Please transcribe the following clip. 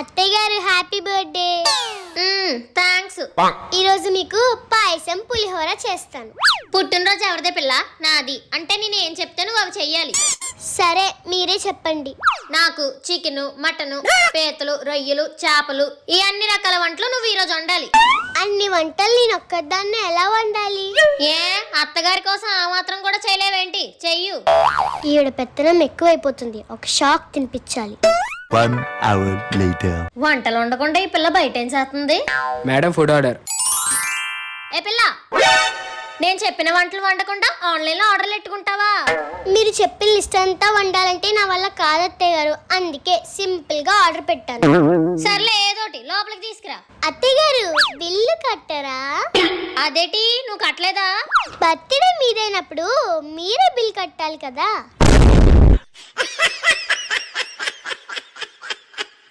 అత్తయ్య గారు happy birthday. Thanks. ఈరోజు మీకు పాయసం పులిహోర చేస్తాను. పుట్టినరోజు ఎవరిదే పిల్ల? నాది. అంటే నేను ఏం చెప్తే నువ్వు అవి చెయ్యాలి. సరే మీరే చెప్పండి. నాకు చికెన్, మటన్, పీతలు, రొయ్యలు, చేపలు ఈ అన్ని రకాల వంటలు నువ్వు ఈరోజు వండాలి. అన్ని వంటలు నేను ఒక్కదాన్ని ఎలా వండాలి? ఏ అత్తగారి కోసం ఆ మాత్రం కూడా చేయలేవేంటి? చెయ్యు. ఈవిడ పెత్తనం ఎక్కువైపోతుంది, ఒక షాక్ తినిపించాలి. 1 hour later. వంటలు వండకుండా ఈ పిల్ల బయట ఏం చేస్తుంది? Madam food order. ఏ పిల్ల, నేను చెప్పిన వంటలు వండకుండా ఆన్లైన్లో ఆర్డర్లు పెట్టుకుంటావా? మీరు చెప్పిన లిస్ట్ అంతా వండాలంటే నా వల్ల కాదు అత్తయ్య గారు, అందుకే సింపుల్ గా ఆర్డర్ పెట్టాను. సర్లే ఏదోటి లోపలికి తీసుకురా. అత్తయ్య గారు బిల్లు కట్టరా? అదేటి నువ్వు కట్టలేదా? బర్త్డే మీదైనప్పుడు మీరే బిల్ కట్టాలి కదా.